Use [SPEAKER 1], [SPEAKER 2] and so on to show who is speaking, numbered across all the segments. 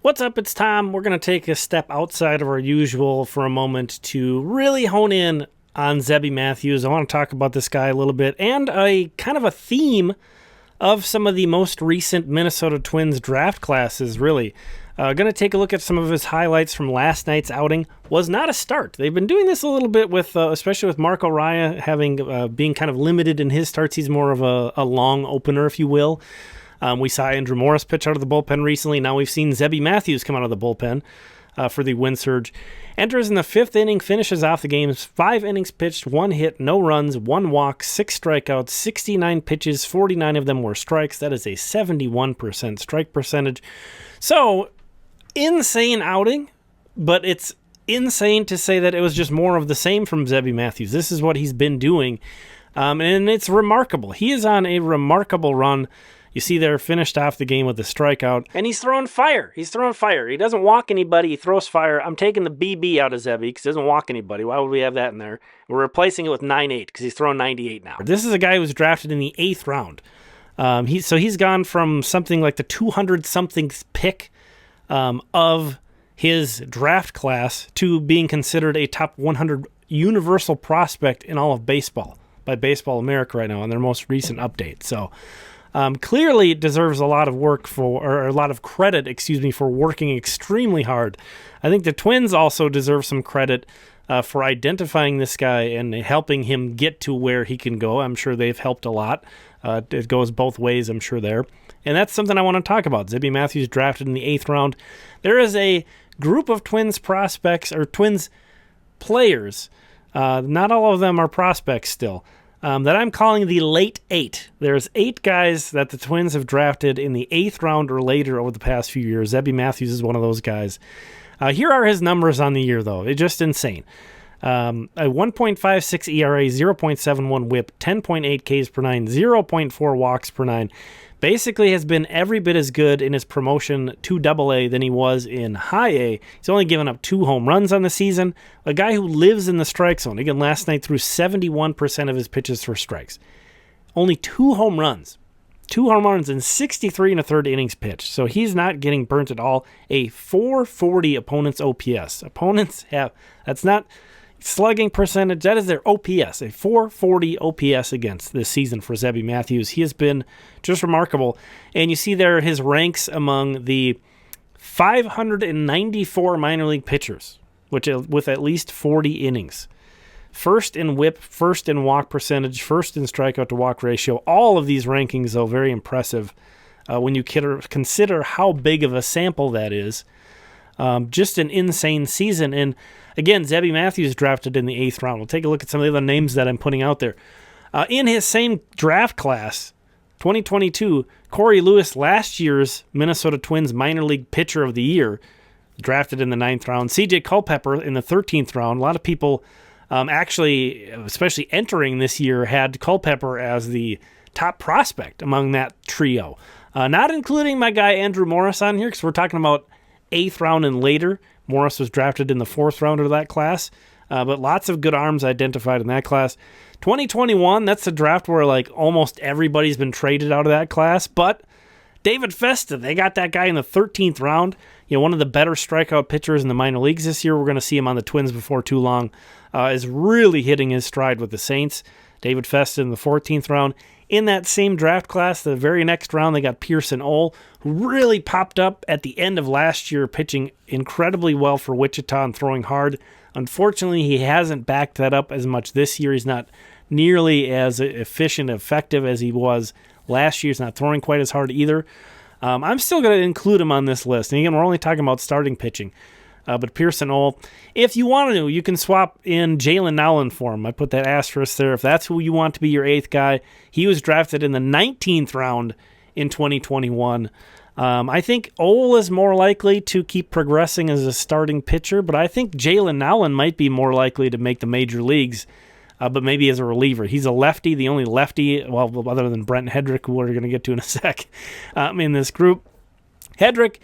[SPEAKER 1] What's up? It's Tom. We're going to take a step outside of our usual for a moment to really hone in on Zebby Matthews. I want to talk about this guy a little bit and a kind of a theme of some of the most recent Minnesota Twins draft classes, really. Going to take a look at some of his highlights from last night's outing. Was not a start. They've been doing this a little bit with, especially with Marco Raya having being kind of limited in his starts. He's more of a long opener, if you will. We saw Andrew Morris pitch out of the bullpen recently. Now we've seen Zebby Matthews come out of the bullpen for the win surge. Enters in the fifth inning, finishes off the games. 5 innings pitched, 1 hit, no runs, 1 walk, 6 strikeouts, 69 pitches, 49 of them were strikes. That is a 71% strike percentage. So, insane outing, but it's insane to say that it was just more of the same from Zebby Matthews. This is what he's been doing, and it's remarkable. He is on a remarkable run. You see there, finished off the game with a strikeout. And he's throwing fire. He doesn't walk anybody. He throws fire. I'm taking the BB out of Zebby because he doesn't walk anybody. Why would we have that in there? We're replacing it with 9.8 because he's throwing 98 now. This is a guy who was drafted in the 8th round. He's gone from something like the 200-something pick of his draft class to being considered a top 100 universal prospect in all of baseball by Baseball America right now on their most recent update. So clearly deserves a lot of a lot of credit, for working extremely hard. I think the Twins also deserve some credit for identifying this guy and helping him get to where he can go. I'm sure they've helped a lot. It goes both ways, I'm sure there. And that's something I want to talk about. Zebby Matthews drafted in the 8th round. There is a group of Twins prospects or Twins players. Not all of them are prospects still. That I'm calling the late 8. There's 8 guys that the Twins have drafted in the 8th round or later over the past few years. Zebby Matthews is one of those guys. Here are his numbers on the year, though. It's just insane. A 1.56 ERA, 0.71 whip, 10.8 Ks per 9, 0.4 walks per 9. Basically has been every bit as good in his promotion to AA than he was in high A. He's only given up 2 home runs on the season. A guy who lives in the strike zone. Again, last night threw 71% of his pitches for strikes. Only 2 home runs. 2 home runs in 63 1/3 innings pitched. So he's not getting burnt at all. A 440 opponent's OPS. That's not slugging percentage, that is their OPS, a 440 OPS against this season for Zebby Matthews. He has been just remarkable. And you see there his ranks among the 594 minor league pitchers, with at least 40 innings. First in whip, first in walk percentage, first in strikeout to walk ratio. All of these rankings, though, very impressive when you consider how big of a sample that is. Just an insane season. And again, Zebby Matthews drafted in the 8th round. We'll take a look at some of the other names that I'm putting out there. In his same draft class, 2022, Cory Lewis, last year's Minnesota Twins minor league pitcher of the year, drafted in the 9th round. CJ Culpepper in the 13th round. A lot of people actually, especially entering this year, had Culpepper as the top prospect among that trio. Not including my guy Andrew Morris on here, because we're talking about 8th round and later. Morris was drafted in the 4th round of that class, but lots of good arms identified in that class. 2021, that's a draft where almost everybody's been traded out of that class, but David Festa, they got that guy in the 13th round. One of the better strikeout pitchers in the minor leagues this year. We're going to see him on the Twins before too long. Is really hitting his stride with the Saints. David Festa in the 14th round. In that same draft class, the very next round, they got Pierson Ohl, who really popped up at the end of last year, pitching incredibly well for Wichita and throwing hard. Unfortunately, he hasn't backed that up as much this year. He's not nearly as efficient, effective as he was last year. He's not throwing quite as hard either. I'm still going to include him on this list. And again, we're only talking about starting pitching. But Pierson Ohl, if you want to, you can swap in Jalen Nowlin for him. I put that asterisk there. If that's who you want to be your 8th guy, he was drafted in the 19th round in 2021. I think Ohl is more likely to keep progressing as a starting pitcher, but I think Jalen Nowlin might be more likely to make the major leagues, but maybe as a reliever. He's a lefty, the only lefty, well, other than Brent Headrick, who we're going to get to in a sec, in this group. Headrick,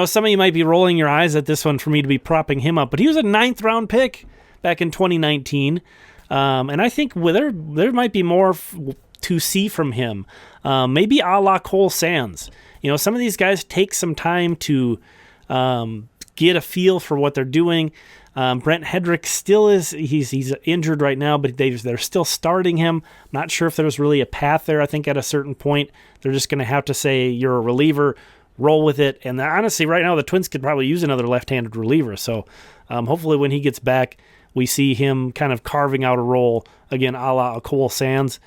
[SPEAKER 1] some of you might be rolling your eyes at this one for me to be propping him up, but he was a 9th round pick back in 2019. And I think there might be more to see from him. Maybe a la Cole Sands. Some of these guys take some time to get a feel for what they're doing. Brent Headrick still he's injured right now, but they're still starting him. I'm not sure if there's really a path there. I think at a certain point, they're just going to have to say, you're a reliever, roll with it. And honestly, right now, the Twins could probably use another left-handed reliever. So hopefully when he gets back, we see him kind of carving out a role, again, a la Cole Sands.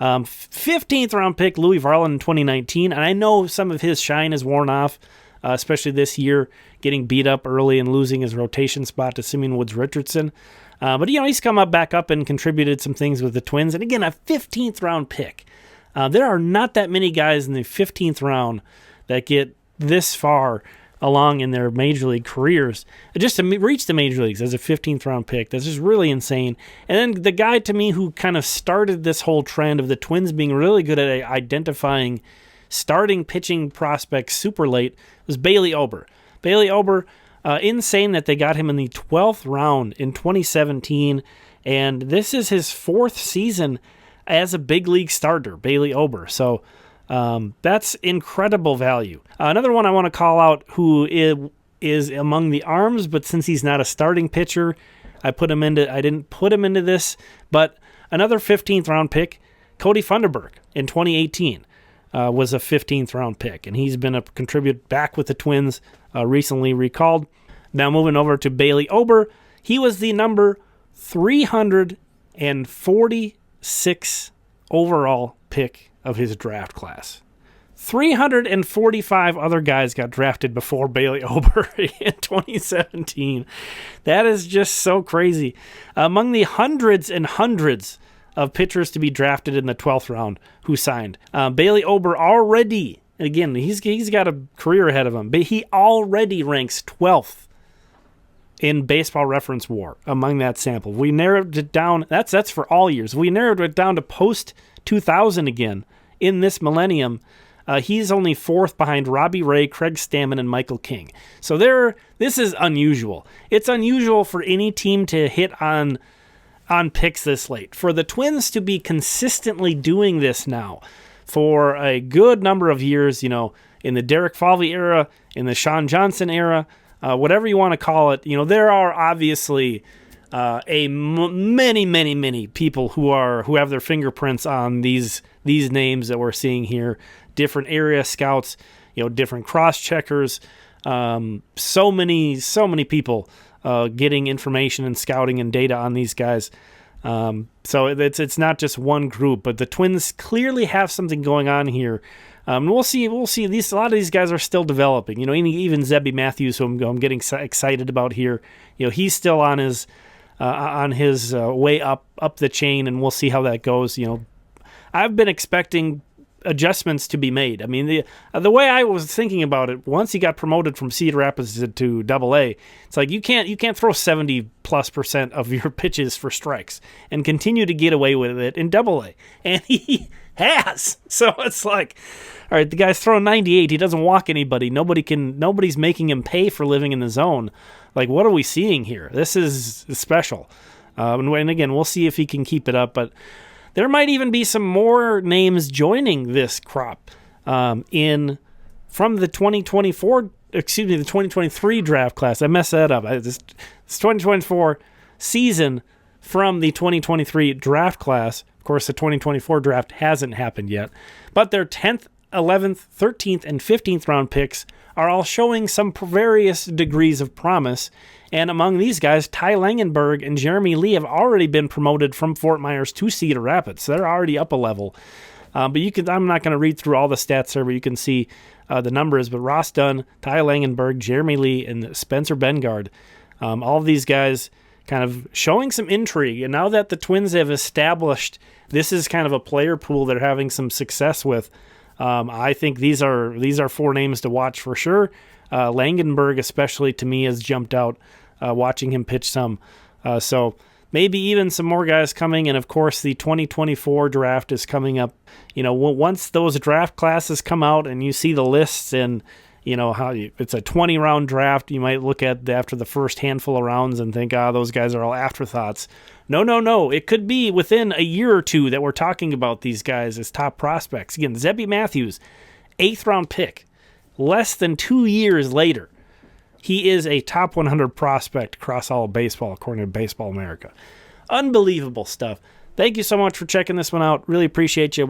[SPEAKER 1] 15th round pick, Louie Varland in 2019. And I know some of his shine is worn off, especially this year, getting beat up early and losing his rotation spot to Simeon Woods-Richardson. But, he's come back up and contributed some things with the Twins. And again, a 15th round pick. There are not that many guys in the 15th round that get this far along in their major league careers. Just to reach the major leagues as a 15th round pick, that's just really insane. And then the guy to me who kind of started this whole trend of the Twins being really good at identifying starting pitching prospects super late was Bailey Ober. Bailey Ober, insane that they got him in the 12th round in 2017, and this is his 4th season as a big league starter, Bailey Ober. So that's incredible value. Another one I want to call out who is among the arms, but since he's not a starting pitcher, I didn't put him into this, but another 15th round pick, Cody Funderburk in 2018. Was a 15th round pick, and he's been a contribute back with the Twins, recently recalled. Now moving over to Bailey Ober, he was the number 346 overall pick of his draft class. 345 other guys got drafted before Bailey Ober in 2017. That is just so crazy. Among the hundreds and hundreds of pitchers to be drafted in the 12th round who signed, Bailey Ober already, again, he's got a career ahead of him, but he already ranks 12th in Baseball Reference WAR among that sample. We narrowed it down, that's for all years. We narrowed it down to post-2000 again in this millennium. He's only 4th behind Robbie Ray, Craig Stammen, and Michael King. So this is unusual. It's unusual for any team to hit on picks this late. For the Twins to be consistently doing this now for a good number of years, in the Derek Falvey era, in the Sean Johnson era, whatever you want to call it, there are obviously many people who have their fingerprints on these names that we're seeing here. Different area scouts, different cross checkers, so many people getting information and scouting and data on these guys. So it's not just one group, but the Twins clearly have something going on here. We'll see. A lot of these guys are still developing. Even Zebby Matthews, who I'm getting excited about here. He's still on his way up the chain, and we'll see how that goes. I've been expecting adjustments to be made. I mean, the way I was thinking about it, once he got promoted from Cedar Rapids to Double-A, it's like you can't throw 70+% of your pitches for strikes and continue to get away with it in Double-A, and he has. So it's like, all right, the guy's throwing 98. He doesn't walk anybody. Nobody's making him pay for living in the zone. Like, what are we seeing here? This is special. And again, we'll see if he can keep it up, but there might even be some more names joining this crop from the 2023 draft class. I messed that up. This 2024 season from the 2023 draft class. Of course, the 2024 draft hasn't happened yet, but their 10th, 11th, 13th, and 15th round picks are all showing some various degrees of promise. And among these guys, Ty Langenberg and Jeremy Lee have already been promoted from Fort Myers to Cedar Rapids. So they're already up a level. But I'm not going to read through all the stats here, but you can see the numbers. But Ross Dunn, Ty Langenberg, Jeremy Lee, and Spencer Bengard, all of these guys kind of showing some intrigue. And now that the Twins have established this is kind of a player pool they're having some success with, I think these are 4 names to watch for sure. Langenberg especially, to me, has jumped out watching him pitch some. So maybe even some more guys coming. And, of course, the 2024 draft is coming up. Once those draft classes come out and you see the lists and, it's a 20-round draft, you might look at after the first handful of rounds and think, those guys are all afterthoughts. No. It could be within a year or two that we're talking about these guys as top prospects. Again, Zebby Matthews, 8th-round pick. Less than 2 years later, He is a top 100 prospect across all of baseball, according to Baseball America. Unbelievable stuff. Thank you so much for checking this one out. Really appreciate you.